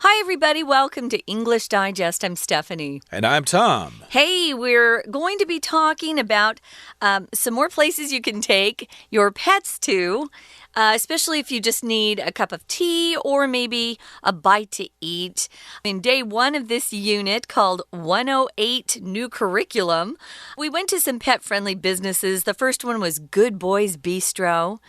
Hi, everybody. Welcome to English Digest. I'm Stephanie. And I'm Tom. Hey, we're going to be talking about some more places you can take your pets to, especially if you just need a cup of tea or maybe a bite to eat. In day one of this unit called 108 New Curriculum, we went to some pet-friendly businesses. The first one was Good Boys Bistro.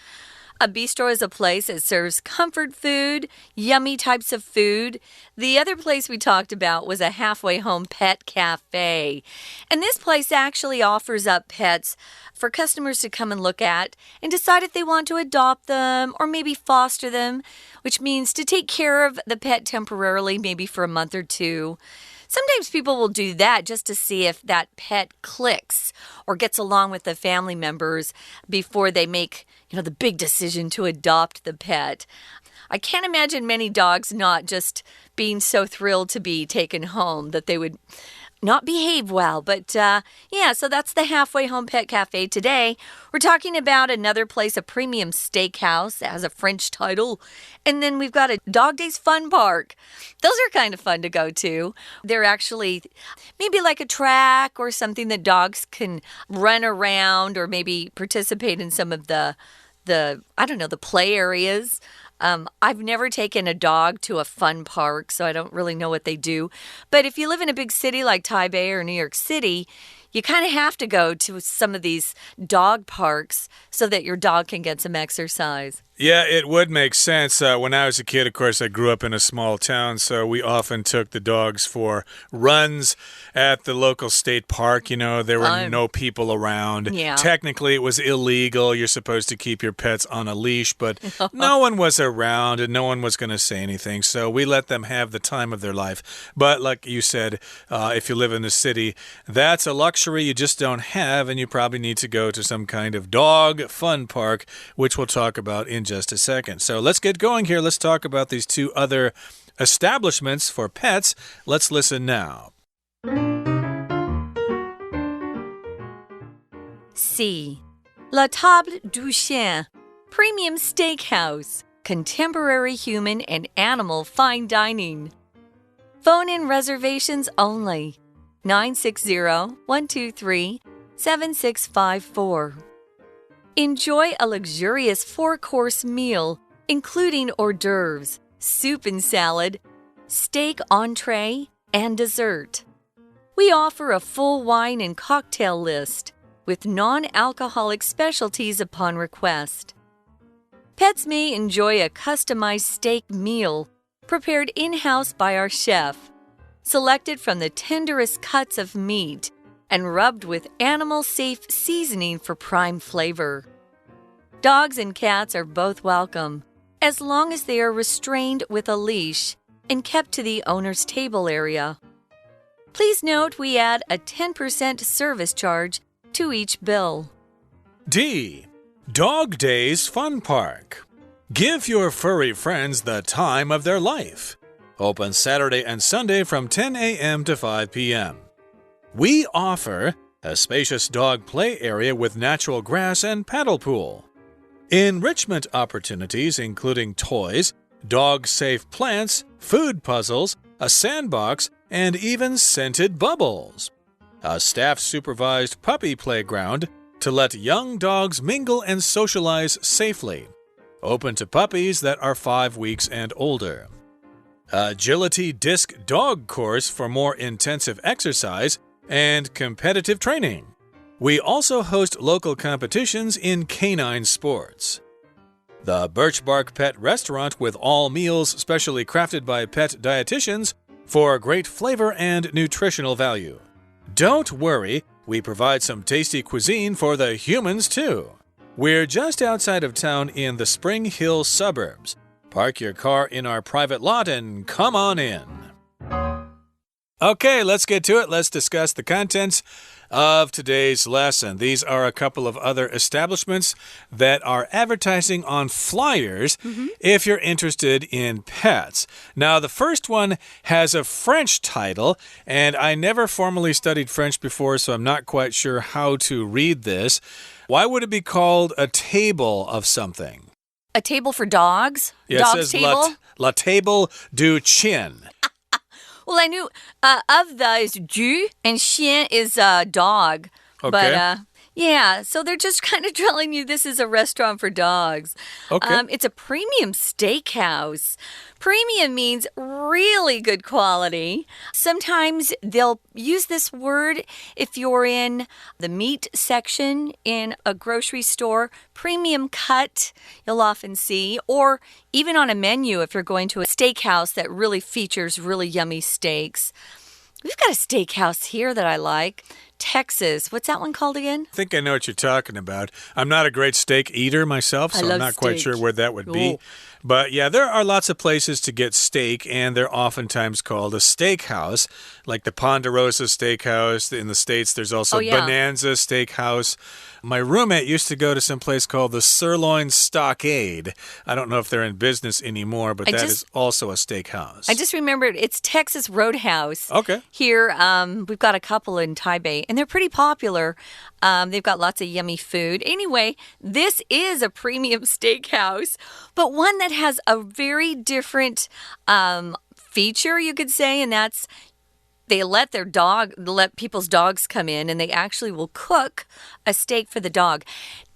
A bistro is a place that serves comfort food, yummy types of food. The other place we talked about was a halfway home pet cafe. And this place actually offers up pets for customers to come and look at and decide if they want to adopt them or maybe foster them, which means to take care of the pet temporarily, maybe for a month or two. Sometimes people will do that just to see if that pet clicks or gets along with the family members before they make, the big decision to adopt the pet. I can't imagine many dogs not just being so thrilled to be taken home that they would not behave well. But so that's the Halfway Home Pet Cafe today. We're talking about another place, a premium steakhouse that has a French title. And then we've got a Dog Days Fun Park. Those are kind of fun to go to. They're actually maybe like a track or something that dogs can run around or maybe participate in some of the play areas. I've never taken a dog to a fun park, so I don't really know what they do. But if you live in a big city like Taipei or New York City, you kind of have to go to some of these dog parks so that your dog can get some exercise. Yeah, it would make sense. When I was a kid, of course, I grew up in a small town, so we often took the dogs for runs at the local state park. There were no people around. Yeah. Technically, it was illegal. You're supposed to keep your pets on a leash, but no one was around and no one was going to say anything, so we let them have the time of their life. But like you said, if you live in the city, that's a luxury you just don't have, and you probably need to go to some kind of dog fun park, which we'll talk about in just a second. So let's get going here. Let's talk about these two other establishments for pets. Let's listen now. C. La Table du Chien, Premium Steakhouse, Contemporary Human and Animal Fine Dining. Phone-in reservations only. 960-123-7654. Enjoy a luxurious 4-course meal, including hors d'oeuvres, soup and salad, steak entree, and dessert. We offer a full wine and cocktail list with non-alcoholic specialties upon request. Pets may enjoy a customized steak meal prepared in-house by our chef, selected from the tenderest cuts of meat and rubbed with animal-safe seasoning for prime flavor. Dogs and cats are both welcome, as long as they are restrained with a leash and kept to the owner's table area. Please note we add a 10% service charge to each bill. D. Dog Days Fun Park. Give your furry friends the time of their life. Open Saturday and Sunday from 10 a.m. to 5 p.m. We offer a spacious dog play area with natural grass and paddle pool. Enrichment opportunities including toys, dog-safe plants, food puzzles, a sandbox, and even scented bubbles. A staff-supervised puppy playground to let young dogs mingle and socialize safely. Open to puppies that are 5 weeks and older. Agility disc dog course for more intensive exercise and competitive training. We also host local competitions in canine sports. The Birch Bark Pet Restaurant with all meals specially crafted by pet dietitians for great flavor and nutritional value. Don't worry, we provide some tasty cuisine for the humans too. We're just outside of town in the Spring Hill suburbs. Park your car in our private lot and come on in. Okay, let's get to it. Let's discuss the contents of today's lesson. These are a couple of other establishments that are advertising on flyers if you're interested in pets. Now, the first one has a French title, and I never formally studied French before, so I'm not quite sure how to read this. Why would it be called a table of something? a table for dogs? Yeah, Dog's it says table? La table du chien. Well, I knew of the is du and chien is dog. Okay. But yeah, so they're just kind of telling you this is a restaurant for dogs. Okay. It's a premium steakhouse. Premium means really good quality. Sometimes they'll use this word if you're in the meat section in a grocery store. Premium cut, you'll often see. Or even on a menu if you're going to a steakhouse that really features really yummy steaks. We've got a steakhouse here that I like. Texas. What's that one called again? I think I know what you're talking about. I'm not a great steak eater myself, so I'm not quite sure where that would be. But yeah, there are lots of places to get steak, and they're oftentimes called a steakhouse, like the Ponderosa Steakhouse. In the States, there's also Bonanza Steakhouse. My roommate used to go to some place called the Sirloin Stockade. I don't know if they're in business anymore, but that is also a steakhouse. I just remembered it's Texas Roadhouse. Okay. Here, we've got a couple in Taipei, and they're pretty popular. They've got lots of yummy food. Anyway, this is a premium steakhouse, but one that has a very different feature, you could say, and that's they let people's dogs come in, and they actually will cook a steak for the dog.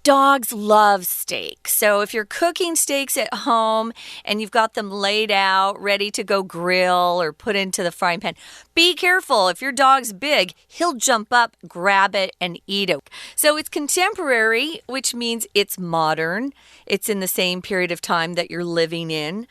Dogs love steak. So if you're cooking steaks at home and you've got them laid out, ready to go grill or put into the frying pan, be careful. If your dog's big, he'll jump up, grab it, and eat it. So it's contemporary, which means it's modern. It's in the same period of time that you're living in.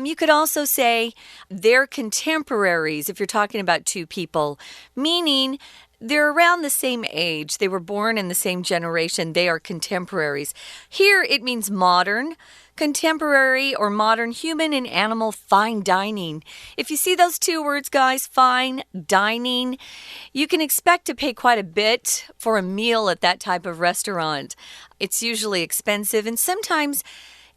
You could also say they're contemporaries if you're talking about two people, meaning they're around the same age. They were born in the same generation. They are contemporaries. Here it means modern, contemporary, or modern human and animal fine dining. If you see those two words, guys, fine dining, you can expect to pay quite a bit for a meal at that type of restaurant. It's usually expensive, and sometimes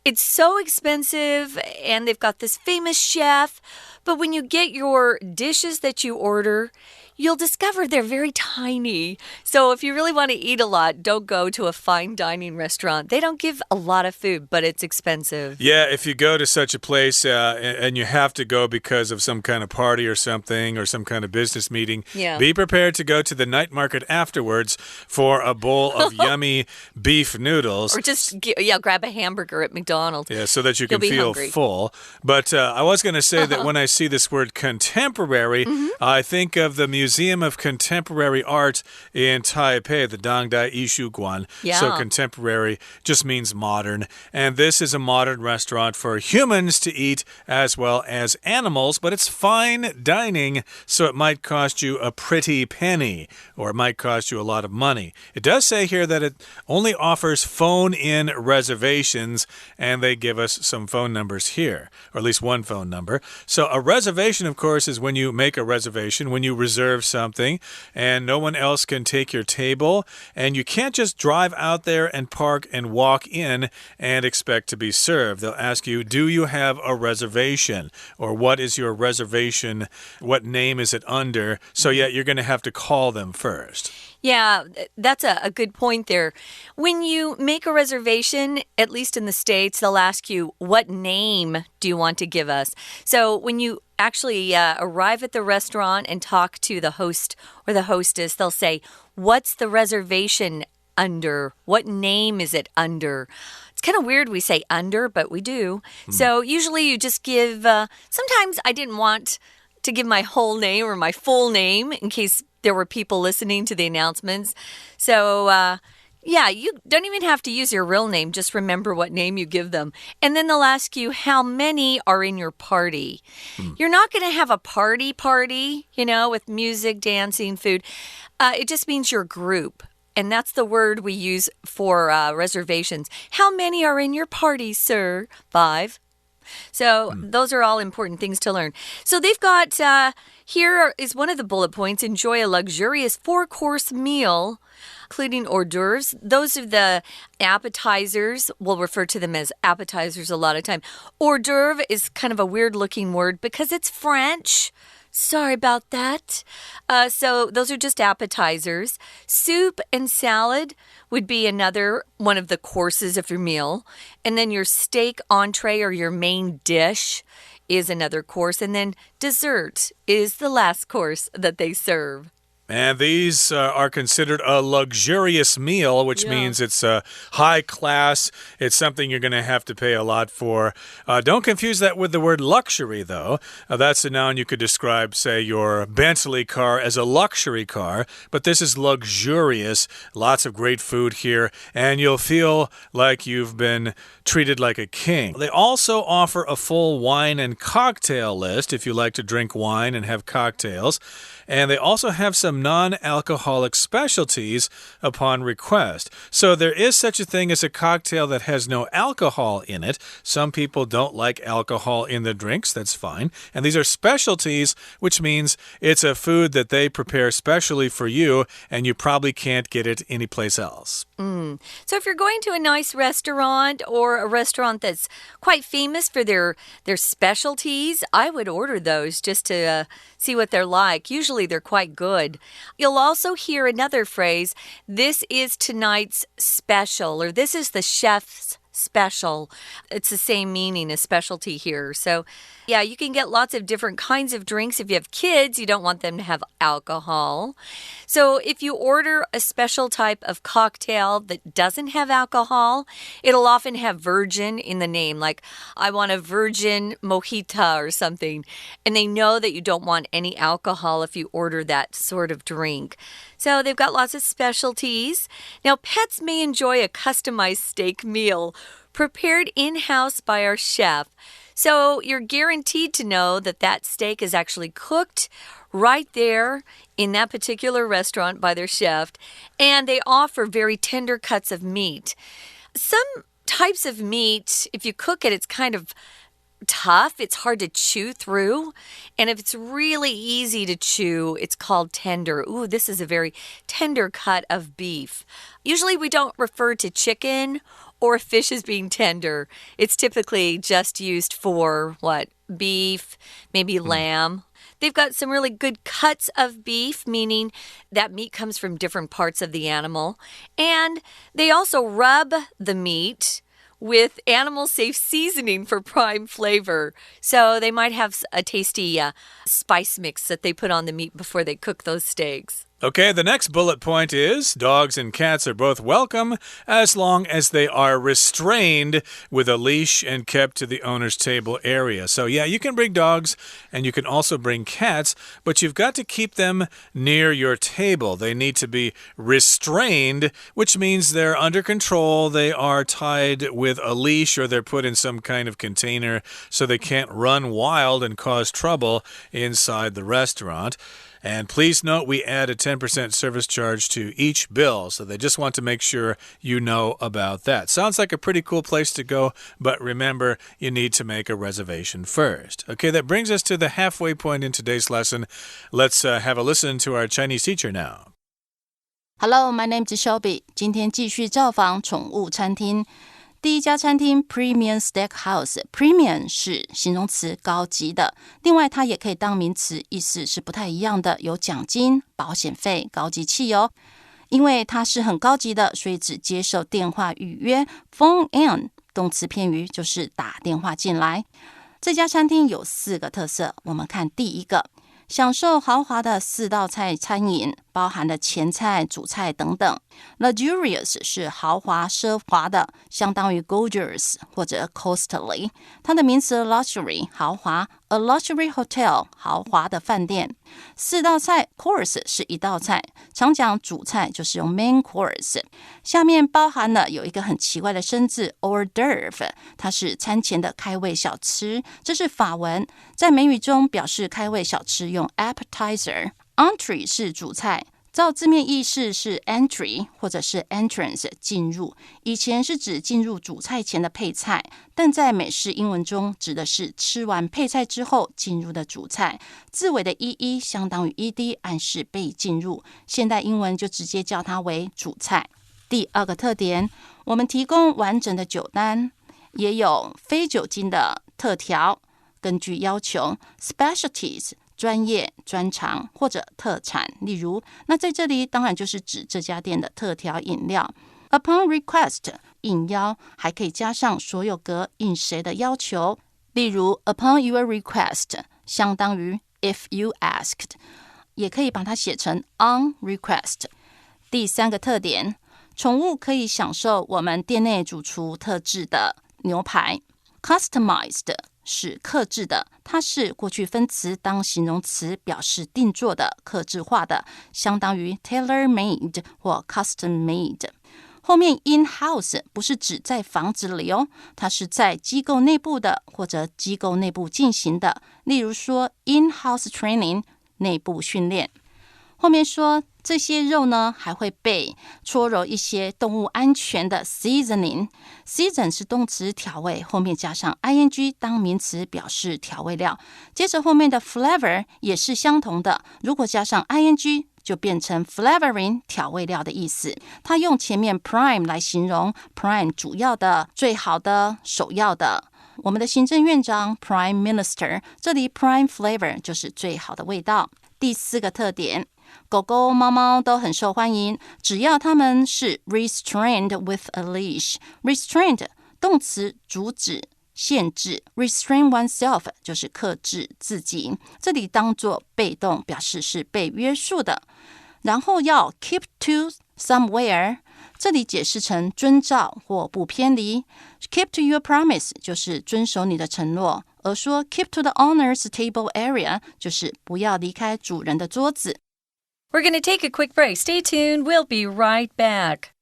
it's so expensive, and they've got this famous chef, but when you get your dishes that you order, you'll discover they're very tiny. So if you really want to eat a lot, don't go to a fine dining restaurant. They don't give a lot of food, but it's expensive. Yeah, if you go to such a place and you have to go because of some kind of party or something or some kind of business meeting, be prepared to go to the night market afterwards for a bowl of yummy beef noodles. Or just grab a hamburger at McDonald's. Yeah, so that you can feel full. But I was going to say that when I see this word contemporary, I think of the Museum of Contemporary Art in Taipei, the Dangdai Yishuguan. So contemporary just means modern. And this is a modern restaurant for humans to eat as well as animals, but it's fine dining, so it might cost you a pretty penny, or it might cost you a lot of money. It does say here that it only offers phone-in reservations, and they give us some phone numbers here, or at least one phone number. So a reservation, of course, is when you make a reservation, when you reserve something and no one else can take your table, and you can't just drive out there and park and walk in and expect to be served. They'll ask you, do you have a reservation? Or what is your reservation? What name is it under? So yeah, you're going to have to call them first. Yeah, that's a good point there. When you make a reservation, at least in the States, they'll ask you, what name do you want to give us? So when you actually arrive at the restaurant and talk to the host or the hostess, they'll say, what's the reservation under? What name is it under? It's kind of weird we say under, but we do. So usually you just give, sometimes I didn't want to give my whole name or my full name in case there were people listening to the announcements. So, yeah, you don't even have to use your real name. Just remember what name you give them. And then they'll ask you how many are in your party. You're not going to have a party, with music, dancing, food. It just means your group. And that's the word we use for reservations. How many are in your party, sir? 5. So those are all important things to learn. So they've got, here is one of the bullet points, enjoy a luxurious 4-course meal, including hors d'oeuvres. Those are the appetizers. We'll refer to them as appetizers a lot of time. Hors d'oeuvre is kind of a weird-looking word because it's French. Sorry about that. So those are just appetizers. Soup and salad would be another one of the courses of your meal. And then your steak entree or your main dish is another course. And then dessert is the last course that they serve. And these are considered a luxurious meal, which means it's high class. It's something you're going to have to pay a lot for. Don't confuse that with the word luxury, though. That's a noun you could describe, say, your Bentley car as a luxury car. But this is luxurious. Lots of great food here. And you'll feel like you've been treated like a king. They also offer a full wine and cocktail list if you like to drink wine and have cocktails. And they also have some non-alcoholic specialties upon request. So there is such a thing as a cocktail that has no alcohol in it. Some people don't like alcohol in the drinks. That's fine. And these are specialties, which means it's a food that they prepare specially for you, and you probably can't get it anyplace else. So if you're going to a nice restaurant or a restaurant that's quite famous for their specialties, I would order those just to see what they're like. Usually they're quite good. You'll also hear another phrase, this is tonight's special, or this is the chef's special. It's the same meaning as specialty here. So, yeah, you can get lots of different kinds of drinks. If you have kids, you don't want them to have alcohol. So, if you order a special type of cocktail that doesn't have alcohol, it'll often have virgin in the name. Like, I want a virgin mojito or something. And they know that you don't want any alcohol if you order that sort of drink. So they've got lots of specialties. Now, pets may enjoy a customized steak meal prepared in-house by our chef. So you're guaranteed to know that that steak is actually cooked right there in that particular restaurant by their chef. And they offer very tender cuts of meat. Some types of meat, if you cook it, it's kind of tough. It's hard to chew through. And if it's really easy to chew, it's called tender. Ooh, this is a very tender cut of beef. Usually we don't refer to chicken or fish as being tender. It's typically just used for what? Beef, maybe lamb. They've got some really good cuts of beef, meaning that meat comes from different parts of the animal. And they also rub the meat with animal-safe seasoning for prime flavor. So they might have a tasty spice mix that they put on the meat before they cook those steaks. Okay, the next bullet point is dogs and cats are both welcome as long as they are restrained with a leash and kept to the owner's table area. So yeah, you can bring dogs and you can also bring cats, but you've got to keep them near your table. They need to be restrained, which means they're under control. They are tied with a leash or they're put in some kind of container so they can't run wild and cause trouble inside the restaurant. And please note we add a 10% service charge to each bill, so they just want to make sure you know about that. Sounds like a pretty cool place to go, but remember, you need to make a reservation first. Okay, that brings us to the halfway point in today's lesson. Let's have a listen to our Chinese teacher now. Hello, my name is Shelby. 今天继续造访宠物餐厅。第一家餐厅 Premium Steakhouse， Premium 是形容词，高级的。另外它也可以当名词，意思是不太一样的，有奖金、保险费、高级汽油。因为它是很高级的，所以只接受电话预约。Phone in 动词片语就是打电话进来。这家餐厅有4个特色，我们看第一个，享受豪华的4道菜餐饮，包含了前菜、主菜等等。Luxurious 是豪华奢华的，相当于 gorgeous 或者 costly。它的名词 luxury 豪华， a luxury hotel 豪华的饭店。4道菜 course 是1道菜，常讲主菜就是用 main course。下面包含了有一个很奇怪的生字 hors d'oeuvre， 它是餐前的开胃小吃，这是法文，在美语中表示开胃小吃用 appetizer。Entree 是主菜，照字面意思是 entry 或者是 entrance 进入，以前是指进入主菜前的配菜，但在美式英文中指的是吃完配菜之后进入的主菜，字尾的 ee 相当于 ed 暗示被进入，现代英文就直接叫它为主菜。第二个特点，我们提供完整的酒单，也有非酒精的特调，根据要求 specialties 专业、专长或者特产。例如，那在这里当然就是指这家店的特调饮料。Upon request 应邀还可以加上所有格应谁的要求，例如 Upon your request 相当于 If you asked， 也可以把它写成 On request。第三个特点，宠物可以享受我们店内主厨特制的牛排。Customized 是客制的，它是过去分词当形容词表示定做的、客制化的，相当于 tailor-made 或 custom-made。后面 in-house 不是指在房子里哦，它是在机构内部的或者机构内部进行的，例如说 in-house training 内部训练。后面说这些肉呢还会被搓揉一些动物安全的 seasoning。 season 是动词调味，后面加上 ing 当名词表示调味料。接着后面的 flavor 也是相同的，如果加上 ing就变成 flavoring 调味料的意思。它用前面 prime 来形容 prime 主要的、最好的、首要的。我们的行政院长 Prime Minister， 这里 prime flavor 就是最好的味道。第四个特点，狗狗、猫猫都很受欢迎，只要它们是 restrained with a leash。 restrained 动词阻止、限制， restrain oneself 就是克制自己，这里当作被动，表示是被约束的。然后要 keep to somewhere， 这里解释成遵照或不偏离。 keep to your promise 就是遵守你的承诺，而说 keep to the owner's table area 就是不要离开主人的桌子。We're going to take a quick break. Stay tuned. We'll be right back.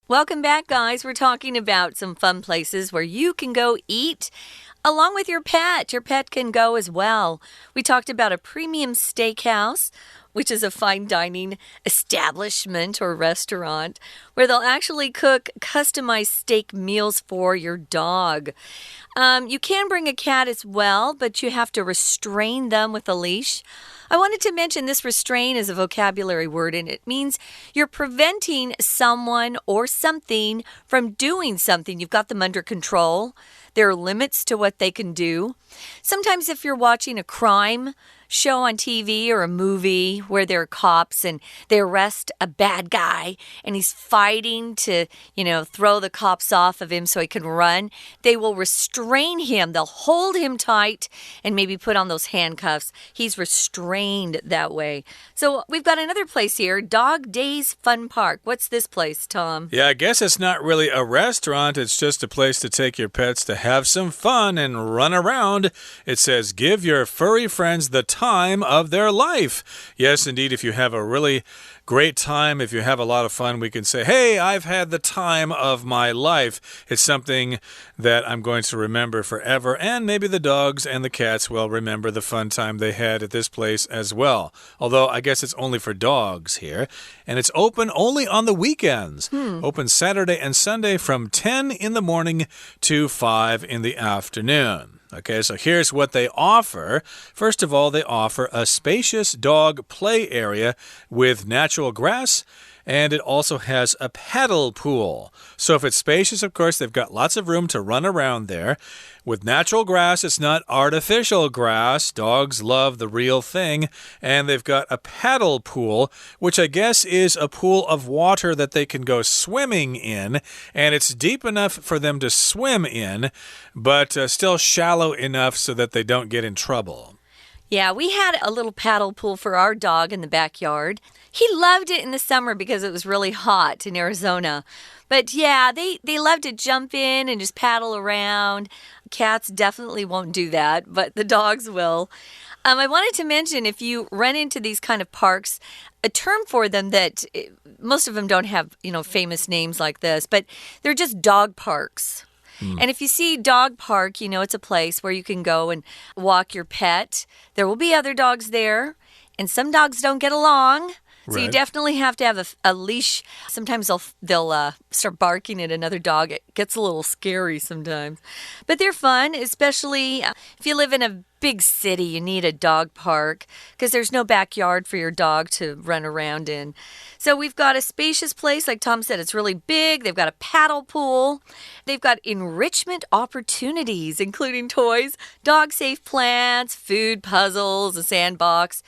Welcome back, guys. We're talking about some fun places where you can go eat along with your pet. Your pet can go as well. We talked about a premium steakhouse, which is a fine dining establishment or restaurant where they'll actually cook customized steak meals for your dog. You can bring a cat as well, but you have to restrain them with a leash. I wanted to mention this restrain is a vocabulary word, and it means you're preventing someone or something from doing something. You've got them under control. There are limits to what they can do. Sometimes if you're watching a crime show on TV or a movie where there are cops and they arrest a bad guy and he's fighting to, throw the cops off of him so he can run, they will restrain him. They'll hold him tight and maybe put on those handcuffs. He's restrained that way. So we've got another place here, Dog Days Fun Park. What's this place, Tom? Yeah, I guess it's not really a restaurant. It's just a place to take your pets to have some fun and run around. It says, give your furry friends the time of their life. Yes, indeed, if you have a really great time, if you have a lot of fun, we can say, hey, I've had the time of my life. It's something that I'm going to remember forever, and maybe the dogs and the cats will remember the fun time they had at this place as well. Although I guess it's only for dogs here, and it's open only on the weekends. Open Saturday and Sunday from 10 in the morning to 5 in the afternoon. Okay, so here's what they offer. First of all, they offer a spacious dog play area with natural grass, and it also has a paddle pool. So if it's spacious, of course, they've got lots of room to run around there. With natural grass, it's not artificial grass. Dogs love the real thing. And they've got a paddle pool, which I guess is a pool of water that they can go swimming in. And it's deep enough for them to swim in, but still shallow enough so that they don't get in trouble. Yeah, we had a little paddle pool for our dog in the backyard. He loved it in the summer because it was really hot in Arizona. But yeah, they love to jump in and just paddle around. Cats definitely won't do that, but the dogs will. I wanted to mention, if you run into these kind of parks, a term for them that most of them don't have, famous names like this, but they're just dog parks. And if you see dog park, it's a place where you can go and walk your pet. There will be other dogs there, and some dogs don't get along. So you definitely have to have a leash. Sometimes they'll start barking at another dog. It gets a little scary sometimes. But they're fun, especially if you live in a big city, you need a dog park because there's no backyard for your dog to run around in. So we've got a spacious place. Like Tom said, it's really big. They've got a paddle pool. They've got enrichment opportunities, including toys, dog-safe plants, food puzzles, a sandbox,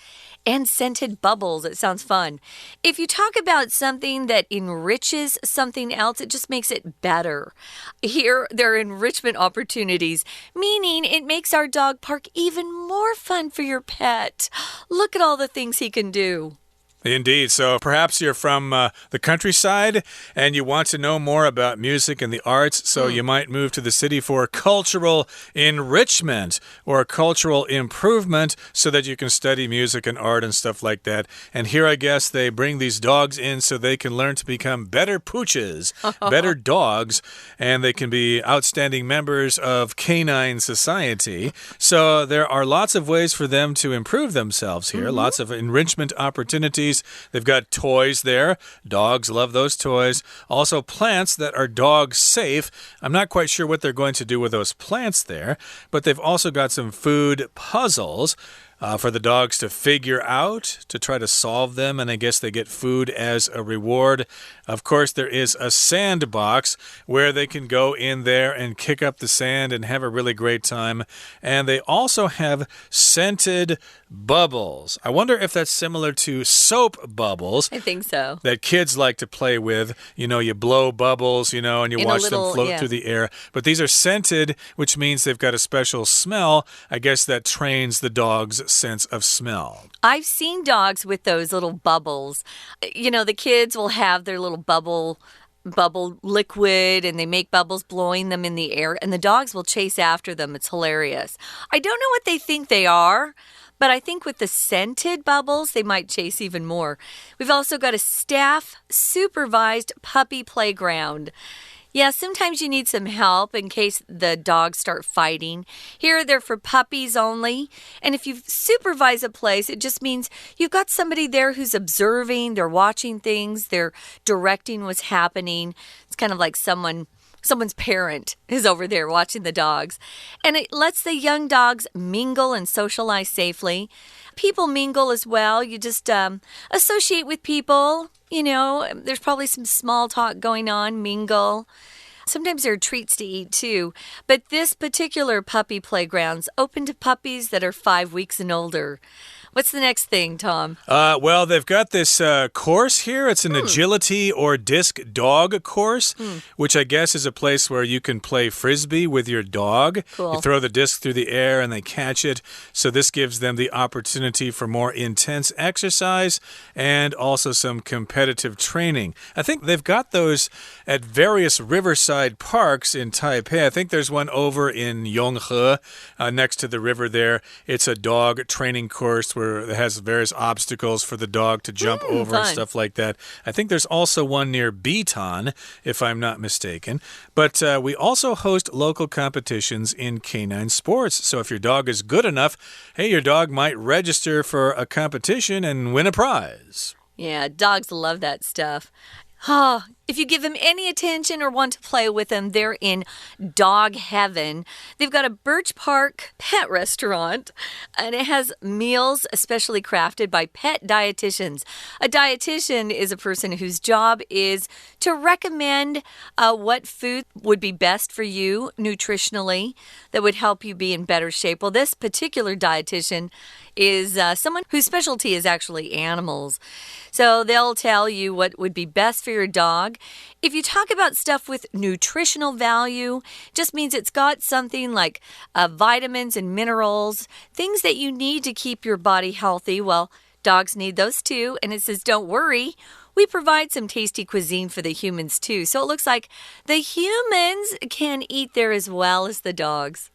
and scented bubbles. It sounds fun. If you talk about something that enriches something else, it just makes it better. Here, there are enrichment opportunities, meaning it makes our dog park even more fun for your pet. Look at all the things he can do. Indeed. So perhaps you're from the countryside and you want to know more about music and the arts, so you might move to the city for cultural enrichment or cultural improvement so that you can study music and art and stuff like that. And here, I guess, they bring these dogs in so they can learn to become better pooches, better dogs, and they can be outstanding members of canine society. So there are lots of ways for them to improve themselves here, lots of enrichment opportunities. They've got toys there. Dogs love those toys. Also, plants that are dog safe. I'm not quite sure what they're going to do with those plants there, but they've also got some food puzzles for the dogs to figure out, to try to solve them, and I guess they get food as a reward. Of course, there is a sandbox where they can go in there and kick up the sand and have a really great time. And they also have scented bubbles. I wonder if that's similar to soap bubbles. I think so. That kids like to play with. You know, you blow bubbles, you know, and you watch them float through the air. But these are scented, which means they've got a special smell. I guess that trains the dog's sense of smell. I've seen dogs with those little bubbles. You know, the kids will have their little bubble liquid and they make bubbles blowing them in the air, and the dogs will chase after them. It's hilarious. I don't know what they think they are, but I think with the scented bubbles, they might chase even more. We've also got a staff-supervised puppy playground. Yeah, sometimes you need some help in case the dogs start fighting. Here, they're for puppies only. And if you supervise a place, it just means you've got somebody there who's observing, they're watching things, they're directing what's happening. It's kind of like someone's parent is over there watching the dogs. And it lets the young dogs mingle and socialize safely. People mingle as well. You just associate with people. You know, there's probably some small talk going on, mingle. Sometimes there are treats to eat too. But this particular puppy playground's open to puppies that are 5 weeks and older. What's the next thing, Tom? Well, they've got this course here. It's an agility or disc dog course, which I guess is a place where you can play frisbee with your dog. Cool. You throw the disc through the air and they catch it. So this gives them the opportunity for more intense exercise and also some competitive training. I think they've got those at various riverside parks in Taipei. I think there's one over in Yonghe next to the river there. It's a dog training course where it has various obstacles for the dog to jump over and stuff like that. I think there's also one near Bitan, if I'm not mistaken. But we also host local competitions in canine sports. So if your dog is good enough, hey, your dog might register for a competition and win a prize. Yeah, dogs love that stuff. If you give them any attention or want to play with them, they're in dog heaven. They've got a Birch Park pet restaurant, and it has meals especially crafted by pet dietitians. A dietitian is a person whose job is to recommend what food would be best for you nutritionally that would help you be in better shape. Well, this particular dietitian is someone whose specialty is actually animals. So they'll tell you what would be best for your dog. If you talk about stuff with nutritional value, just means it's got something like vitamins and minerals, things that you need to keep your body healthy. Well, dogs need those too. And it says, don't worry, we provide some tasty cuisine for the humans too. So it looks like the humans can eat there as well as the dogs.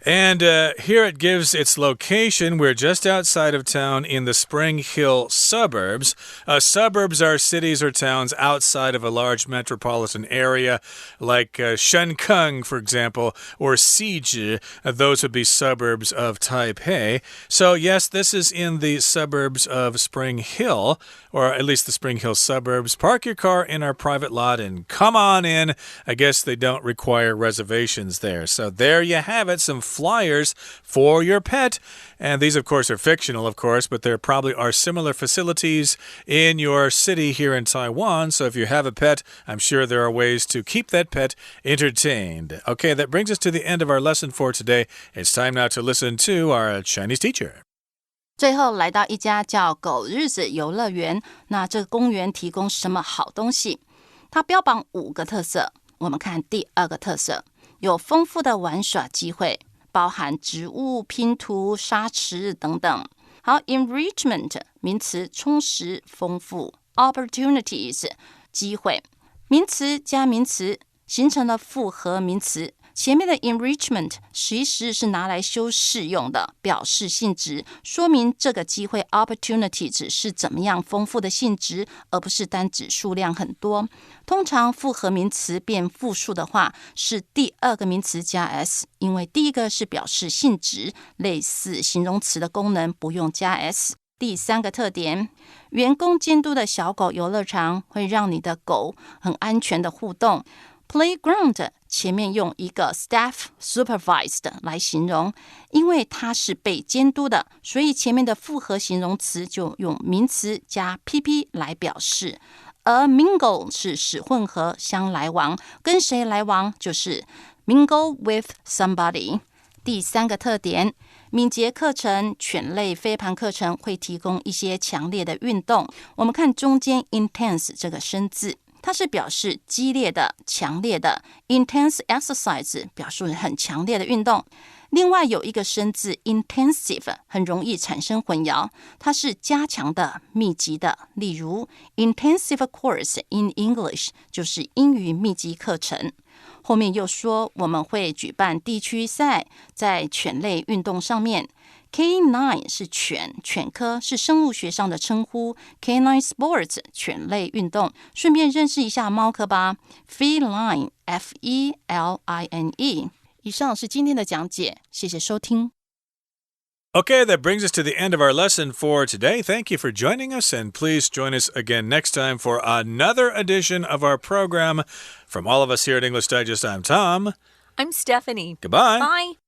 And here it gives its location. We're just outside of town in the Spring Hill suburbs. Suburbs are cities or towns outside of a large metropolitan area, like Shenkeng, for example, or Xizhi. Those would be suburbs of Taipei. So, yes, this is in the suburbs of Spring Hill, or at least the Spring Hill suburbs. Park your car in our private lot and come on in. I guess they don't require reservations there. So there you have it. some flyers for your pet. And these, of course, are fictional, of course, but there probably are similar facilities in your city here in Taiwan. So if you have a pet, I'm sure there are ways to keep that pet entertained. Okay, that brings us to the end of our lesson for today. It's time now to listen to our Chinese teacher. 最后来到一家叫狗日子游乐园，那这个公园提供什么好东西？它标榜5个特色，我们看第2个特色，有丰富的玩耍机会，包含植物、拼图、沙池等等。好 ，enrichment 名词充实、丰富 ，opportunities 机会，名词加名词形成了复合名词。前面的 enrichment 其实是拿来修饰用的，表示性质，说明这个机会 opportunities 是怎么样丰富的性质，而不是单指数量很多。通常复合名词变复数的话，是第2个名词加 s， 因为第一个是表示性质，类似形容词的功能不用加 s。第3个特点，员工监督的小狗游乐场会让你的狗很安全的互动。Playground 前面用一个 staff supervised 来形容，因为它是被监督的，所以前面的复合形容词就用名词加 pp 来表示。而 mingle 是使混合相来往，跟谁来往就是 mingle with somebody。第3个特点，敏捷课程、犬类飞盘课程会提供一些强烈的运动。我们看中间 intense 这个生字，它是表示激烈的、强烈的 intense exercise 表示很强烈的运动。另外有一个生字 intensive 很容易产生混淆，它是加强的、密集的。例如 intensive course in English 就是英语密集课程。后面又说我们会举办地区赛，在犬类运动上面。K9 是犬，犬科是生物学上的称呼。K9 Sports 犬类运动，顺便认识一下猫科吧。Feline F-E-L-I-N-E。以上是今天的讲解，谢谢收听。Okay, that brings us to the end of our lesson for today. Thank you for joining us, and please join us again next time for another edition of our program. From all of us here at English Digest, I'm Tom. I'm Stephanie. Goodbye. Bye.